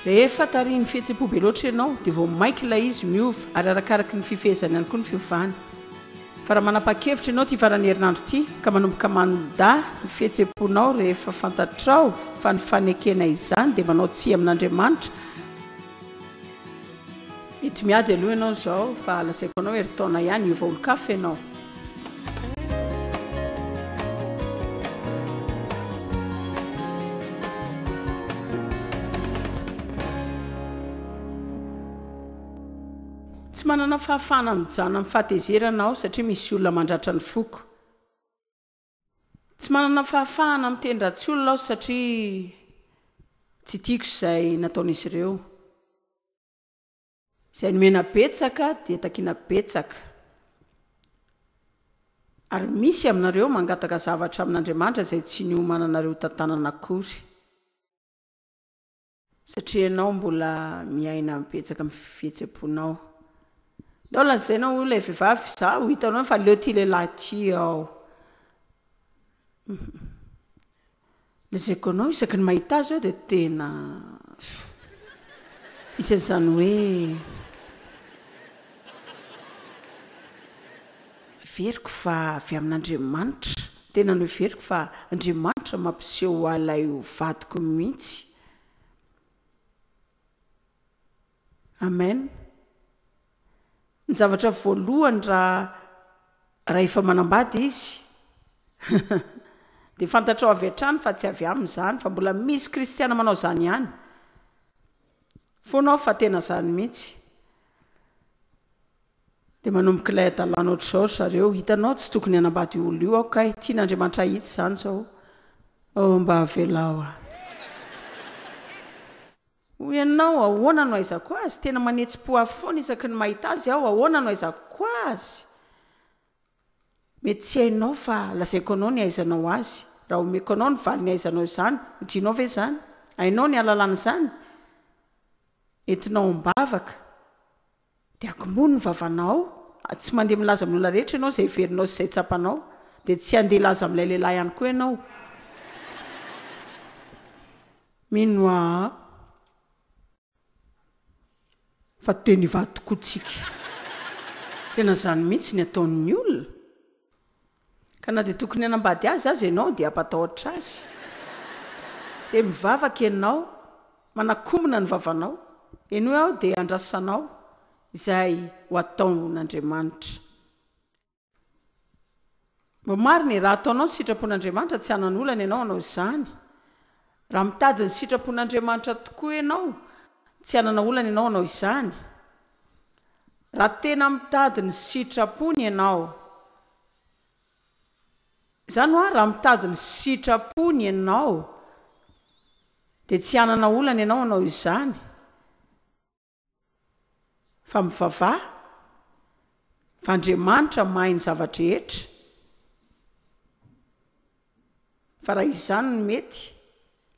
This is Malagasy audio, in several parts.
rehefa tariny fihetsem-po be loatra ianao dia vao maiky ilay izy miova ary arakaraky ny fifehezany ihany koa ny fiovany fa raha manapa-kevitra ianao ty farany herinandro ity ka manomboka manda ny fihetsem-ponao rehefa fantatrao fa ny fanekena izany dia manao tsia amin'Andriamanitra mety miady aloha ianao zao fa lasaiko anao heritaona ihany iova olo-kafa ianao. Tsy manana fahafahana mijana amin'ny fahatezeranao satria misy olona mandratra ny foko. Tsy manana fahafahana mitendra tsy olona aho satria tsy tiako izay nataon'izy ireo. Izay nomena betsaka dia takiana betsaka. Ary misy aminareo mangataka zavatra amin'Andriamanitra izay tsy niomananareo tantanana akory. Satria ianao mbola miaina betsaka amin'ny fihetsem-ponao. Dao lazainao ilay vehivavy zaho hitanao fa leo ty lehilahy ty ao. Lazaiko anao isaky ny mahita azy ao dia tena misy an'izany hoe veriko fa avy amin'Andriamanitra. Tena no veriko fa Andriamanitra mampiseho alay ho vadiko mihitsy. Amen. Ny zavatra voalohany raha efa manambady izy dia fantatrao avy hatrany fa tsy avy amin'izany fa mbola misy kristiana manao izany ihany. Fonao fa tena izany mihitsy. Dia manomboka ilay adalana ohatr'izao zareo hitanao tsy tokony hanambady olo io aho kay tian'Andriamanitra hitsy izany zao. Mba avelao aho. Hoy ianao ahoana no aizako azy tena manetsi-po avy foana isaky ny mahita azy aho ahoana no aizako azy. Mety tsy hainao fa lazaiko anao ny aizanao azy. Raha omeko anao ny vali ny aizanao izany hodrinao ve izany? Hainao ny alalana izany? Entinao mbavaka dia akomono ny vavanao. Tsy mandeha milaza amin'olona rehetra ianao izay verinao sy izay tsapanao dia tsy handeha laza amin'ilay lehilahy ihany koa ianao. Mino fa teny ivady tokoa tsika. Tena izany mihitsy ny ataon'ny olona. Ka na dia tokony hanambady azy ianao dia ampatahotra azy. Dia mivavaka ianao, manakomona ny vavanao. Eny hoe aho dia andrasanao izay ho ataon'Andriamanitra. Mba marina raha ataonao ny sitrapon'Andriamanitra tsy hanan'olana ianao hanao izany. Raha mitady ny sitrapon'Andriamanitra tokoa ianao tsy hanana olana ianao hanao izany. Raha tena mitady ny sitrapony ianao. Izany hoa raha mitady ny sitrapony ianao dia tsy hanana olana ianao hanao izany. Fa mivavaha fa Andriamanitra mahay ny zavatra rehetra. Fa raha izany no mety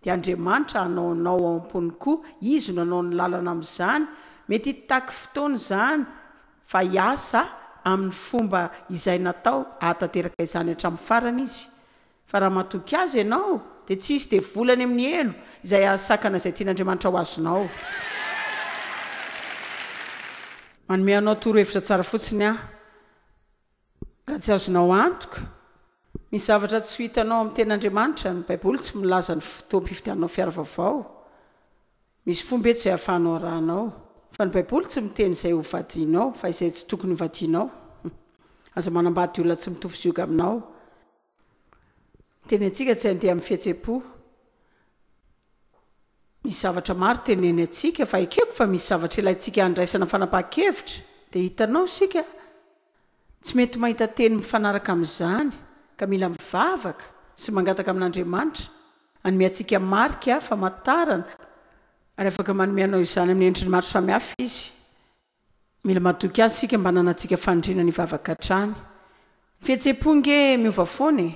dia Andriamanitra hanaonao ao am-pony koa izy no hanao ny lalana amin'izany. Mety hitaky fotoana izany fa hiasa amin'ny fomba izay natao ahatanteraka izany hatramin'ny farany izy. Fa raha matoky azy ianao dia tsy isy dia volany amin'ny elo izay ahasakana izay tian'Andriamanitra ho azonao. Manome anao torohevitra tsara fotsiny aho. Raha tsy azonao antoka misy zavatra tsy hitanao amin'ny ten'Andriamanitra ny Baiboly tsy milaza ny fotoam-pifidianao fiara vaovao. Misy fomba etsy izay ahafahanao arahanao. Fa ny Baiboly tsy miteny izay ho vadianao fa izay tsy tokony ho vadianao. Aza manambady olona tsy mitovy zioga aminao. Teny antsika tsy handeha amin'ny fihetsem-po. Misy zavatra maro teneny antsika fa ekeko fa misy zavatra ilayntsika handraisana fanapahan-kevitra dia hitanao sika tsy mety mahita teny mifanaraka amin'izany ka mila mivavaka sy mangataka amin'Andriamanitra hanome antsika marika famantarana ary afaka manome anao izany amin'ny endriny maro samihafa izy. Mila matoky azy sika mba nanantsika fandriana ny vavaka hatrany. Fihetsem-po nge miova foana e.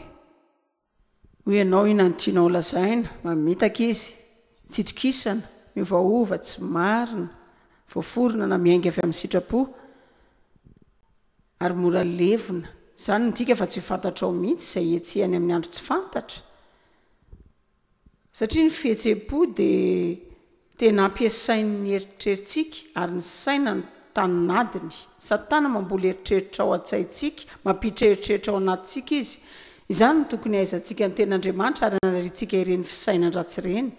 Hoy ianao ina ny tianao lazaina mamitaka izy tsy tokisana miovaova tsy marina voaforona na miainga avy amin'ny sitrapo ary mora levona. Izany ny tika fa tsy fantatrao mihitsy izay etsehany amin'ny andro tsy fantatra. Satria ny fihetsem-po dia tena ampiasain'ny eritreritsika ary ny saina ny taninadiny. Satana mamboly eritreritra ao an-tsaintsika, mampitra eritreritra ao anatintsika izy. Izany no tokony ahaizantsika ny ten'Andriamanitra ary anaritsika ireny fisainandratsy ireny.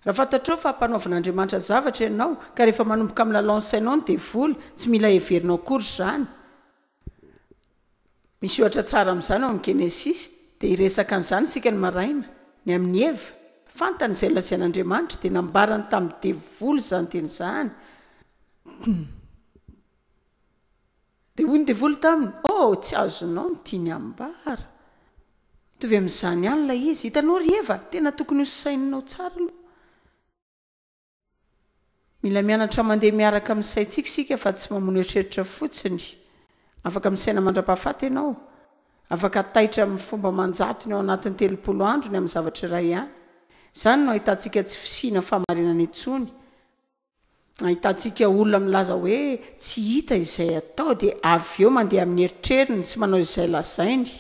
Raha fantatrao fa hampanaovan'Andriamanitra zavatra ianao ka rehefa manomboka amin'ny lalao ny sainao ny devoly, tsy mila heverinao akory izany. Misy ohatra tsara amin'izany ao amin'ny Genesis, dia iresaka an'izany isika ny maraina. Ny amin'ny Eva, fantany izay lazain'Andriamanitra dia nambarany tamin'ny devoly izany teny izany. Dia hoy ny devoly taminy, tsy azonao ny tiany ambara. Tovy amin'izany ihany ilay izy, hitanao ry Eva, tena tokony ho saininao tsara aloha. Mila mianatra mandeha miaraka amin'ny saintsika isika fa tsy mamono eritreritra fotsiny. Afaka misaina mandra-pahafaty ianao. Afaka taitra amin'ny fomba manjatony ao anatin'ny 30 andro ny amin'ny zavatra iray ihany. Izany no ahitantsika tsy fisiana fahamarinana intsony. Ahitantsika olona milaza hoe tsy hita izay atao dia avy eo mandeha amin'ny eritreriny sy manao izay lazainy.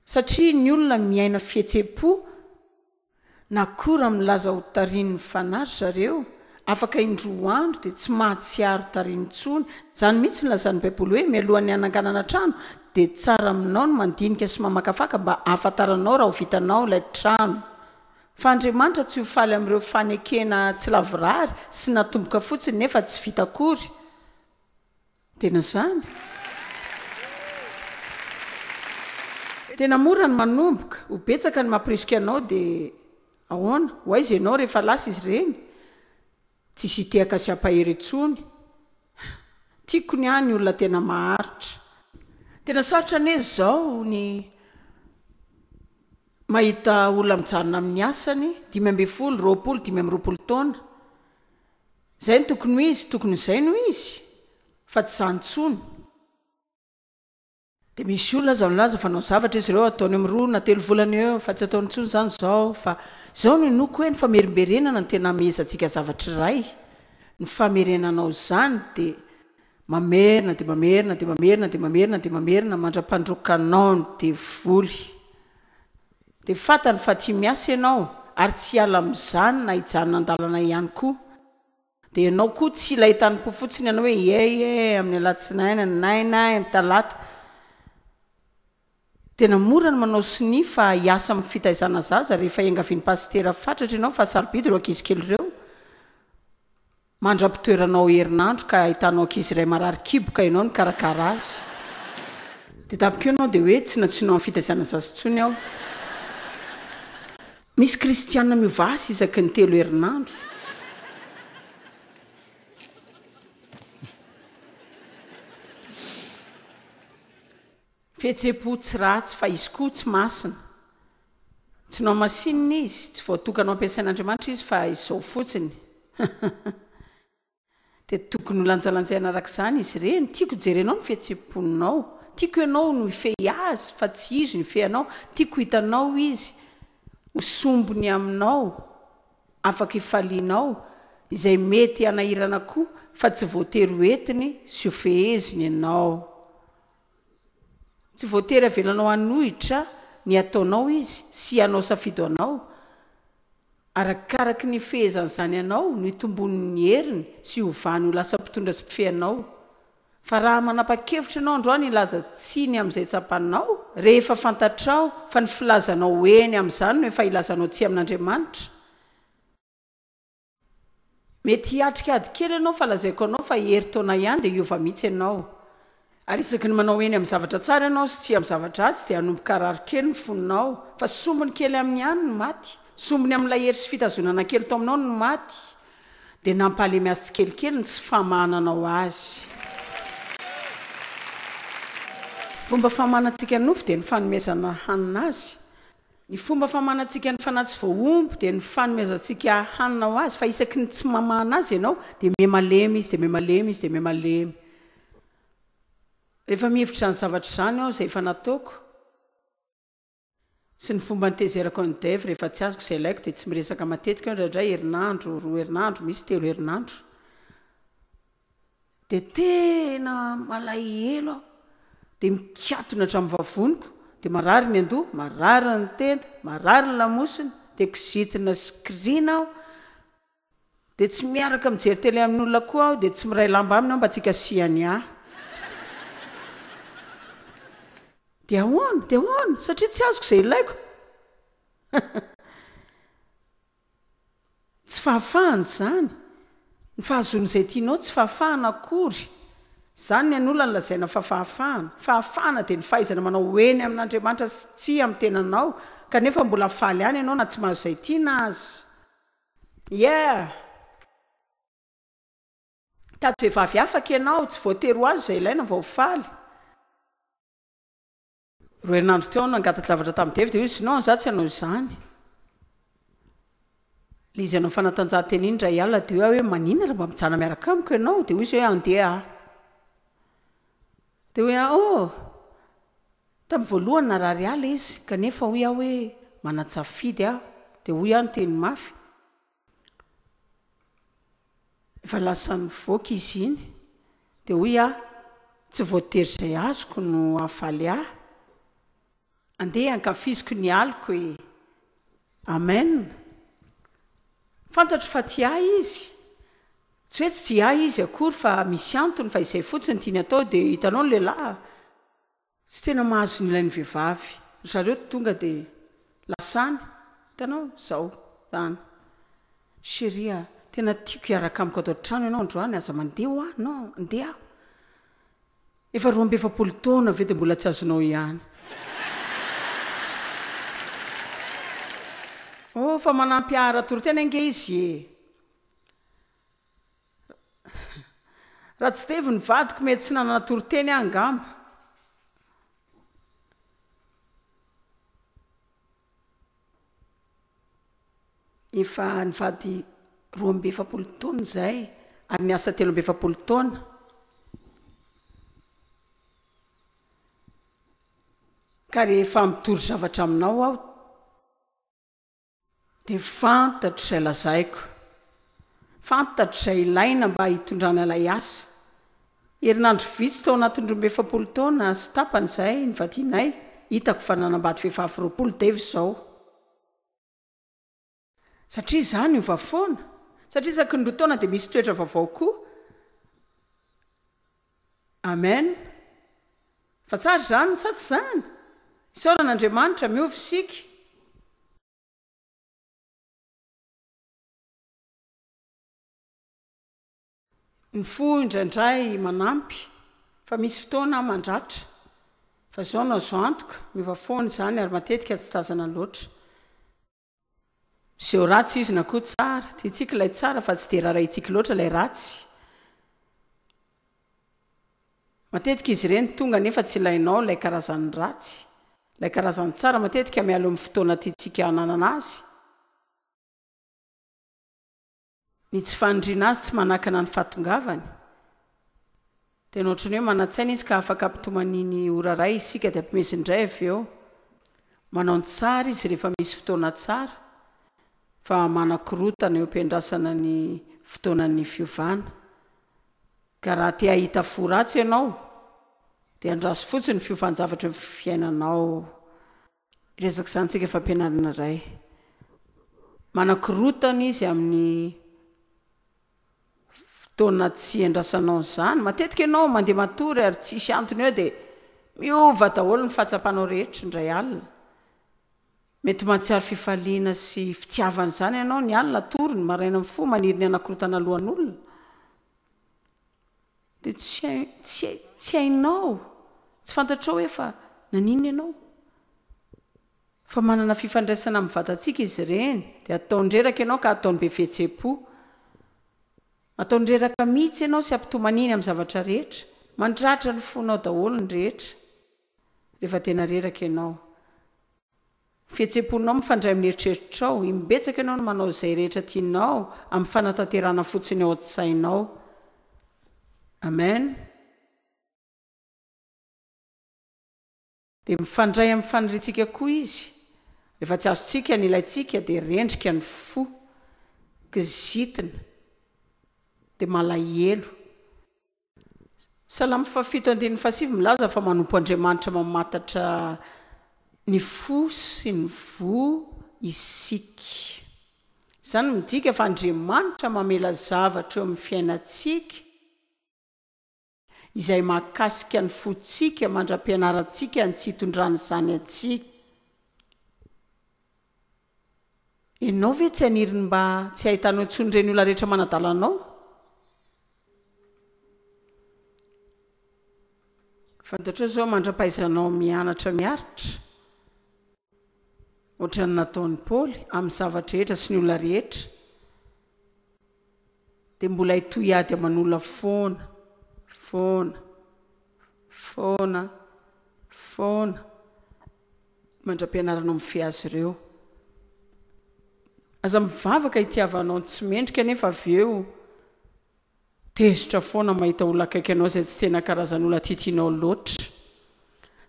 Satria ny olona miaina fihetsem-po na koa milaza ho tarian'ny fanahy zareo, afaka indroa andro dia tsy mahatsiaro tariany intsony. Izany mihitsy ny lazan'ny Baiboly hoe mialohan'ny hananganana trano dia tsara aminao no mandinika sy mamakafaka mba ahafantaranao raha ho vitanao ilay trano. Fa Andriamanitra tsy ho faly amin'ireo fanekena tsy lavorary sy natomboka fotsiny nefa tsy vita akory. Tena izany. Tena mora ny manomboka, ho betsaka ny mampirisika anao dia ahoana? Ho aiza ianao rehefa lasa izy ireny? Tsisy hitehaka sy hampahery intsony. Tiako ny any olona tena maharitra. Tena sarotra ane izao ny mahita olona mijanona amin'ny asany 520, 20, 520 taona. Izay no tokony ho izy, tokony izay no izy, fa tsy izany intsony. Dia misy olona aza milaza fanao zavatra izy ireo ataony amin'ny 2 na 3 volana eo, fa tsy ataony intsony izany izao, fa izao no inoko hoe ny famerimberenana no tena amezantsika zavatra iray. Ny famerenanao izany dia mamerina, dia mamerina, dia mamerina, dia mamerina, dia mamerina mandra-pandrokanao ny devoly. Dia fantany fa tsy miasa ianao ary tsy hiala amin'izany na hijanona an-dalana ihany koa. Dia ianao koa tsy ilay tany-po fotsiny ianao hoe amin'ny alatsinaina, ny 9 amin'ny talata. Tena mora ny manao sini fa hiasa amin'ny fitaizana zaza rehefa engavian'ny pastera fatratra ianao fa sarobidy ireo ankizy kely ireo. Mandra-pitoeranao herinandro ka ahitanao ankizy iray marary kiboka ianao ny karakara azy. Dia tapika ianao dia hoe tsy natsinao amin'ny fitaizana zaza intsony aho. Misy kristianina miova asa isaky ny 3 herinandro. Fihetsem-po tsy ratsy fa izy koa tsy masina. Tsy nao masinina izy, tsy voatokanao ampiasain'Andriamanitra izy fa izao fotsiny. Dia tokony ho lanjalanjaina araka izany izy ireny. Tiako jerenao ny fihetsem-ponao. Tiako ianao no hifehy azy fa tsy izy no hifehanao. Tiako hitanao izy ho sombony aminao, afaka hifalianao, izay mety hanahirana koa fa tsy voatery hoentiny sy ho feheziny ianao. Tsy voatery avelanao hanohitra ny ataonao izy sy hanao safidy anao. Arakaraky ny fehezan'izany ianao no hitombon'ny heriny sy hovany ho lasa mpitondra sy mpifehanao. Fa raha manapa-kevitra ianao androany ilaza tsiny amin'izay tsapanao, rehefa fantatrao fa ny filazanao eny amin'izany no efa ilazanao tsy amin'Andriamanitra. Mety hiatrika ady kely ianao fa lazaiko anao fa hery taona ihany dia hiova mihitsy ianao. Ary isaky ny manao eny amin'ny zavatra tsara ianao sy tsy amin'ny zavatra ratsy dia hanomboka rary kely ny fononao, fa sombony kely amin'ny ihany no maty, sombony amin'ilay hery sy fitazonana kely tao aminao no maty, dia nampalemy azy tsikelikely ny tsy famahananao azy. Fomba famanantsika ny nofo dia ny fanomezana hanina azy. Ny fomba famanantsika ny fanahy tsy voaomby dia ny fanomezantsika hanina ho azy, fa isaky ny tsy mamahana azy ianao dia mihamalemy izy, dia mihamalemy izy, dia mihamalemy. Rehefa mihevitra ny zavatra izany aho izay efa nataoko sy ny fomba nitezerako ny devy rehefa tsy azoko izay ilaiko dia tsy miresaka matetika aho indraindray herinandro, 2 herinandro, misy 3 herinandro. Dia tena malahelo aho, dia mikatona hatramin'ny vavoniko, dia marary ny andoha, marary ny tenda, marary ny lamosina, dia kizitina sy krina aho, dia tsy miaraka mijery tele amin'olona koa aho dia tsy miray lamba aminy aho mba tsika siany ahy dia ahoana satria tsy azoko izay ilaiko tsy fahafahana zany ny fahazon'izay tianao tsy fahafahana akory zany ny an'olona ny lazaina fahafahana dia ny fahaizana manao eny amin'Andriamanitra tsy amin'ny tenanao kanefa mbola faly ihany ianao na tsy mahazo izay tiana azy tady vehivavy afaka ianao tsy voatery ho azy izay ilaina vao faly ro herinandro teo nangatadavatra tamin'ny Devy dia izy nao za tsy hanao izany le izy anao fanatanjahantena iny indray alina dia hoe manina raha mba mijana miaraka amiko ianao dia izy hoe andeha dia hoe tamin'ny voalohany narary ala izy kanefa hoy aho hoe manatsafidy aho dia hoy aho ny teny mafy efa lasa nivoaka izy iny dia hoy aho tsy voatery izay azoko no hafaly ahy andeha ankafiziko ny aliko amen fantatro fa tia izy tsy hoe tsy tia izy akory fa misy antony fa izay fotsiny tiany atao dia hitanao ny lehilahy tsy tena mahazo ny ilain'ny vehivavy zareo tonga dia lasany hitanao zao zany sheria tena tiako hiaraka amiko ato an-trano ianao androany aza mandeha ho ahy non andeha efa 20 taona ve dia mbola tsy azonao ihany fa manampy ara-toro tena ange izy raha tsy devy ny vadiko mety tsy nanana toroteny angamba efa nivady 20 taona izay ary niasa 30 taona ka rehefa mitory zavatra aminao aho dia fantatro izay lazaiko fantatro izay ilaina mba hitondrana ilay asa herinandro vitsy tao anatin'ny 20 taona sy tapany izay nivadianay hitako fa nanambady vehivavy 20 Devy izao satria izany ova foana satria isaky ny 2 taona dia misy toetra vaovao koa amen fa tsara izany sa tsy izany isaoran'Andriamanitra miovy isika ny fo indraindray manampy fa misy fotoana mandratra fa zao no azo antoka miova foana izany ary matetika tsy tazana loatra zeo ratsy izy na koa tsara dia tsika ilay tsara fa tsy dia raha itsika loatra ilay ratsy matetika izy ireny tonga nefa tsy ilainao ilay karazan'ny ratsy ilay karazan'ny tsara matetika mialo amin'ny fotoana tiantsika hananana azy ny tsy fanindriana azy tsy manakana ny fahatongavany dia nohatrany hoe manatsaina izy ka afaka ampitomaniany ora ray isika dia ampimezindray avy eo manao ny tsara izy rehefa misy fotoana tsara fa manakorotana eo ampiandrasana ny fotoanan'ny fiovana ka raha tia hita fo ratsy ianao dia andraso fotsiny fiovanjavatra fiainanao resaka izany tsika efa ampianarana ray manakorotana izy amin'ny fotoana tsy andrasanao izany matetika ianao mandeha matory ary tsisy antony eo dia miova daholo ny fahatsapanao rehetra indray alina mety mahatsiary fifaliana sy fitiavana izany ianao ny alina tory ny maraina amin'ny fo maniry ny anakorotana alohan'olona dia tsy hainao tsy fantatrao hoe fa nanina ianao fa manana fifandraisana amin'ny vatantsika izy ireny dia ataondreraka ianao ka ataony be fihetsem-po ataondreraka mihitsy ianao sy ampitomaniny amin'ny zavatra rehetra mandratra ny fonao daholo ny rehetra rehefa tena reraka ianao fihetsem-ponao mifandray amin'ny eritreritrao imbetsaka ianao no manao izay rehetra tianao amin'ny fanatanterana fotsiny ao an-tsainao amen dia mifandray amin'ny faniritsika koa izy rehefa tsy azontsika ny ilayntsika dia rendrika ny fo kizitina dia malahelo salamy fa 7:7 milaza fa manompo Andriamanitra mamatatra ny fo sy ny vo isika zany midika fa Andriamanitra mamela zavatra eo amin'ny fiainantsika izay mahakasika ny fotsika mandra-pianarantsika ny tsy hitondrany izany atsika. Ianao ve tsy aniriny mba tsy ahitanao intsony ireny olona rehetra manadalanao? Fantatra zao mandra-pahaizanao mianatra miaritra ohatrany nataony Paoly amin'ny zavatra rehetra sy ny olona rehetra, dia mbola hitohy ady aman'olona foana mandra-pianaranao mifehy azy ireo. Aza mivavaka hitiavanao tsy mendrika nefa avy eo tezitra foana mahita olona akaiky anao izay tsy tena karazan'olona tiatianao loatra.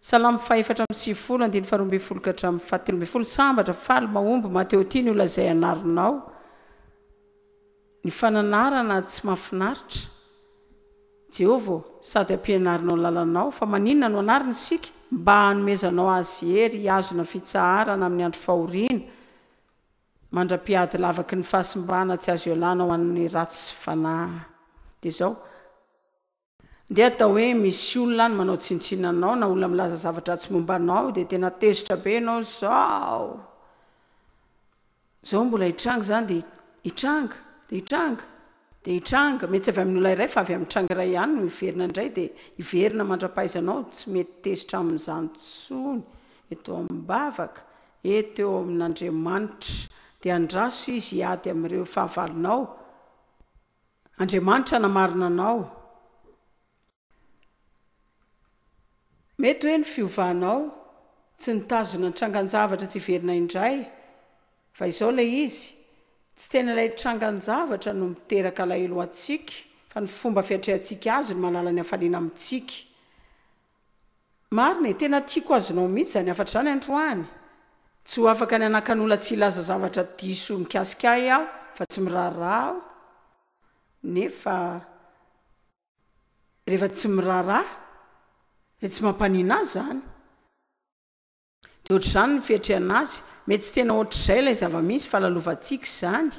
Salamo 4:12-17 sambatra faly mahomby mateo ty ny olona izay anarinao. Ny fananarana tsy mahafinaritra. Jehovah sady ampianarinao ny lalanao, fa maninona no anariny isika mba hanomezanao azy hery azona fitsaharana amin'ny andro fahoriana, mandra-piady lavaky ny fahasimbana tsy azo ialana ho an'ny ratsy fanahy. Dia zao dia atao hoe misy olona ny manao tsintsinanao na olona milaza zavatra tsy mombanao dia tena tezitra be ianao zao mbola hitranga zany dia hitranga mety tsy avy amin'ny olona iray fa avy amin'ny tranga iray ihany no hiverina indray dia hiverina mandra-pahaizanao tsy mety tezitra amin'izany tsony eto amin'ny-bavaka eto eo amin'Andriamanitra dia andraso izy hiady amin'ireo fahavalonao. Andriamanitra namarina anao. Mety hoe ny fiovanao tsy nitazona ny trangan-javatra tsy hiverina indray, fa izao ilay izy tsy tena ilay trangan-javatra no miteraka alahelo atsika, fa ny fomba fiatrehantsika azy no manala ny hafaliana amintsika. Marina tena tiako azonao mihitsy zany afatra izany androany. Tsy ho afaka ny anakan'olona tsy hilaza zavatra diso mikasika aho fa tsy miraharaha aho. Nefa rehefa tsy miraharaha dia tsy mampaniana azy zany. Dia ohatr'izany ny fiatrehana azy, mety tsy tena ohatr'izay ilay zava-misy fa lalovantsika izany.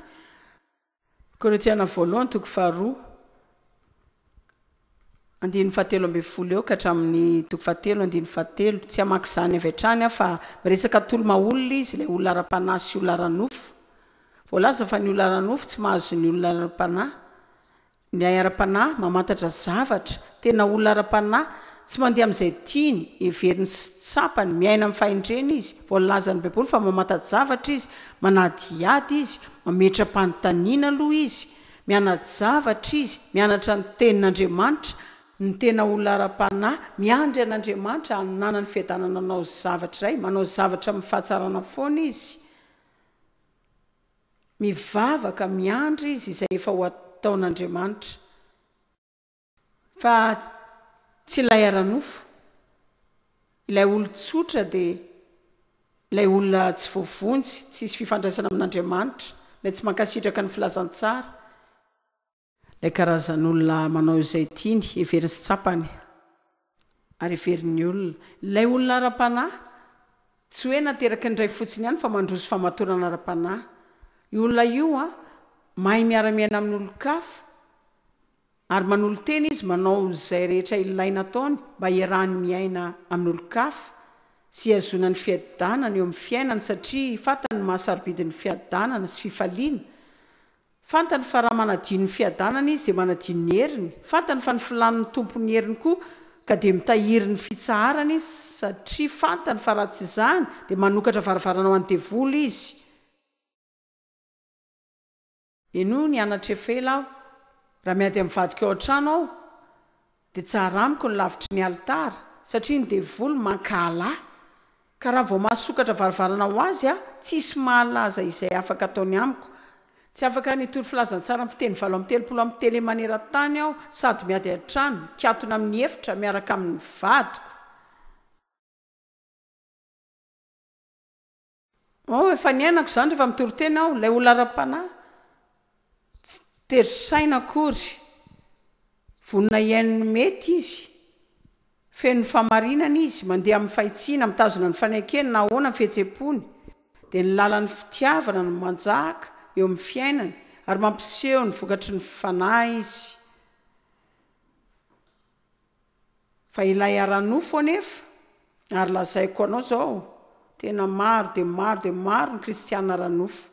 Korintiana 1:17 eo ka hatramin'ny 7:17. Tsy hamaky izany avy hatrany aho fa miresaka tolo-maolona izy, ilay olona ara-panahy sy olona ara-nofo. Voalaza fa ny olona ara-nofo tsy mahazo ny olona ara-panahy. Ny ara-panahy mamantatra zavatra, tena olona ara-panahy tsy mandeha amin'izay tiany, heveriny sy tsapany, miaina amin'ny fahendrena izy. Voalaza ny Baiboly fa mamantatra zavatra izy, manadihady izy, mametra-panontaniana aloha izy, mianatra zavatra izy, mianatra ny tenin'Andriamanitra. Ny tena olona ara-panahy miandry an'Andriamanitra hanana ny fiadanana anao zavatra iray, manao zavatra amin'ny fahatsarana foana izy. Mivavaka miandry izy izay efa ho ataon'Andriamanitra. Fa tsy ilay ara-nofo, ilay olon-tsotra dia ilay olona tsy voavonjy, tsy isy fifandraisana amin'Andriamanitra, ilay tsy mankasitraka ny filazantsara, ilay karazan'olona manao izay tiany, heveriny sy tsapany ary heverin'ny olona. Ilay olona ara-panahy tsy hoe nateraka ny iray fotsiny ihany fa mandroso famatorana ara-panahy. Io olona io mahay miara-miaina amin'olon-kafa ary manolo-tena izy manao izay rehetra ilaina ataony mba iarahany miaina amin'olon-kafa sy azona ny fiadanana eo amin'ny fiainany, satria fantany mahasarobidin'ny fiadanana sy fifaliana. Fantany fa raha manadino ny fiadanana izy dia manadino ny heriny. Fantany fa ny filan'ny tompony heriny koa ka dia mitahiry ny fitsaharana izy, satria fantany fa raha tsy izany dia manokatra varavarana ho an'ny devoly izy. Eno ny anatra efela aho, raha miady amin'ny vadika ao an-trano aho dia tsara amiko ny lavitry ny alitara, satria ny devoly mankalahy. Ka raha vao mahasokatra varavarana ho azy tsisy mahalaza izay afaka ataony amiko. Tsy afaka nitory filazantsara amin'ny fiteny 7:30 maneran-tany aho, sady miady an-trano mikatona amin'ny efitra miaraka amin'ny vadiko. Efa niainako izany rehefa mitory tena aho, ilay olona ara-panahy tsy terisaina akory, vonona iainony mety izy, feno famarinana izy, mandeha amin'ny fahitsiana, mitazona ny fanaikeny na ahoana ny fihetsem-pony, dia ny lalan'ny fitiavana no manjaka eo amin'ny fiainany ary mampiseho ny vokatry ny fanahy izy fa ilay ara-nofo anefa ary lazaiko anao zao tena maro de maro de maro ny kristiana ara-nofo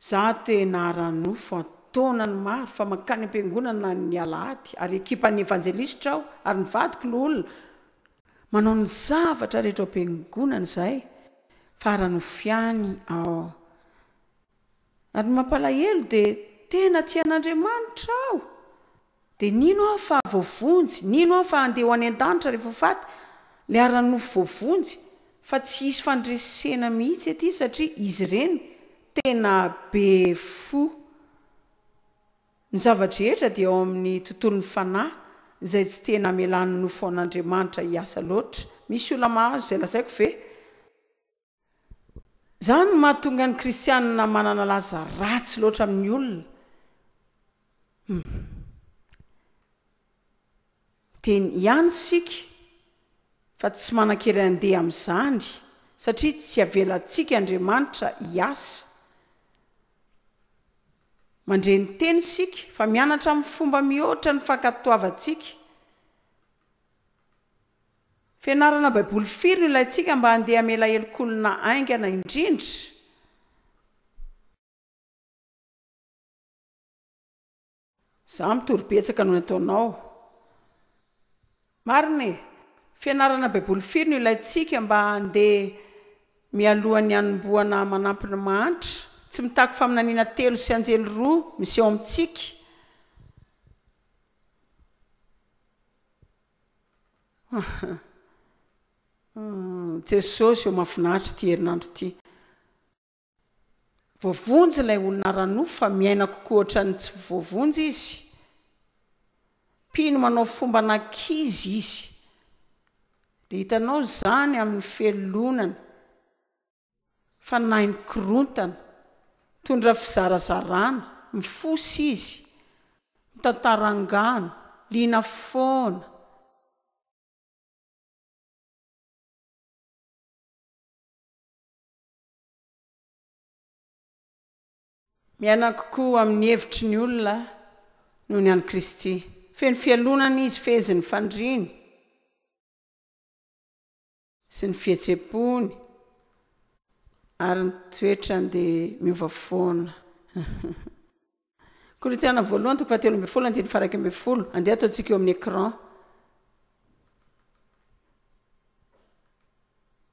za tena ara-nofo ataona ny maro fa mankany am-piangonana ny alahady ary ekipan'ny evanjelistra aho ary ny vadiko loolona manao ny zavatra rehetra am-piangonana zay fa ara-nofiany ao ary mampalahelo de tena tian'Andriamanitra aho de nino aho fa voavonjy nino aho fa andeha ho any an-danitra rehefa faty le ara-nofo voavonjy fa tsy hisy fandresena mihitsy aty satria izy ireny tena be fo ny zavatra rehetra dia ao amin'ny tontolon'ny fanahy izay tsy tena amelan'ny nofo an'Andriamanitra hiasa loatra misy olona mahazo zay lazaiko ve zany no mahatonga ny kristianina manana laza ratsy loatra amin'ny olona teny ihany sika fa tsy manan-kery andeha amin'izany satria tsy avelantsika Andriamanitra hiasa mandreny teny sika fa mianatra amin'ny fomba mihoatra ny fankatoavantsika fianarana baiboly firy no ilayntsika mba handeha hamela helokolona aingana indrindra za mitory-betsaka noho ny ataonao marina e fianarana baiboly firy no ilayntsika mba handeha mialohan'ny hanomboana manampy ny mahantra tsy mitaky faminaniana 3 sy 2 misy eo amintsika Jesosy eo mahafinaritra ty herinandro ty voavonjy ilay olona ara-nofo fa miaina kokoa ohatrany tsy voavonjy izy pino manao fomba anankizy izy de hitanao zany amin'ny felonana fa nainy korontana tondra fizarazarana mifosy izy mitantarangano liana foana miaina kokoa amin'ny hevitry ny olona noho ny an'i Kristy feno fialonana izy feheziny fandriny sy ny fietsepony ary ny toetrany dia miova foana Korintiana voalohany 7:12 andeha ataontsika eo amin'ny écran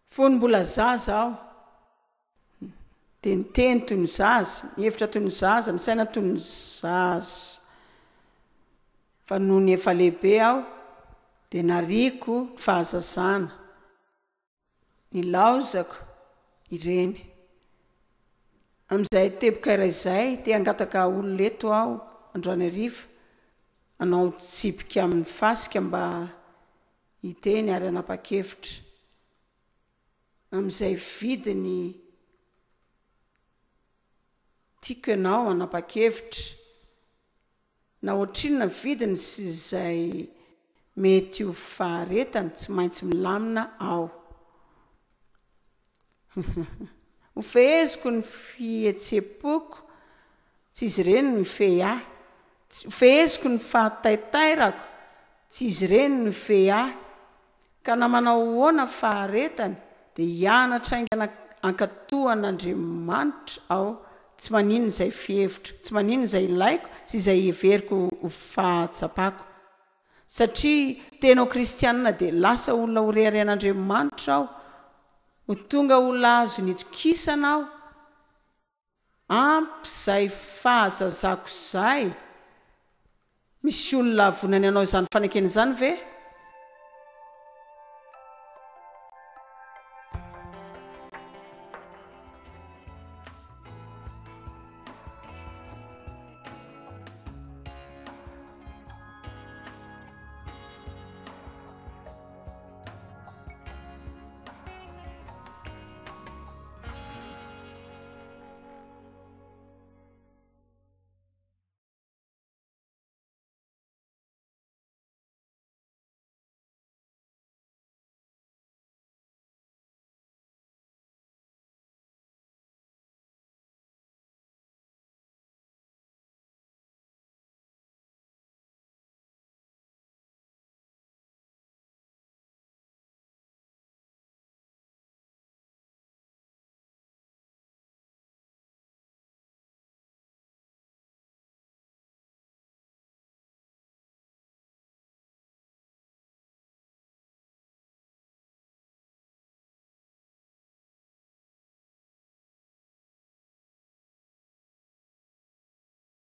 fony mbola zaza aho dia ny teny toy ny zaza ny hevitra toy ny zaza ny saina toy ny zaza fa noho ny efa lehibe aho dia nariko ny fahazazana ny laozako ireny amin'izay teboka iray izay te hangataka olona eto aho androany hariva anao tsipika amin'ny fasika mba hiteny ary hanapa-kevitra amin'izay vidiny tiako ianao hanapa-kevitra na ohatrinona vidiny sy izay mety ho faharetany tsy maintsy milamina ao ho feheziko ny fietsepoko tsy izy ireny no fe ahy ho feheziko ny fahataitairako tsy izy ireny no fe ahy ka na manao hoana faharetany dia hianatra aingana ankatohan'Andriamanitra aho tsy manino izay fihevitra tsy manino izay ilaiko sy izay heveriko ho fahatsapako satria tenao kristianina dia lasa olona ho reharehan'Andriamanitra aho ho tonga olona azo nitokisana aho ampy izay fahazazako izay misy olona vonany anao izany fanekena izany ve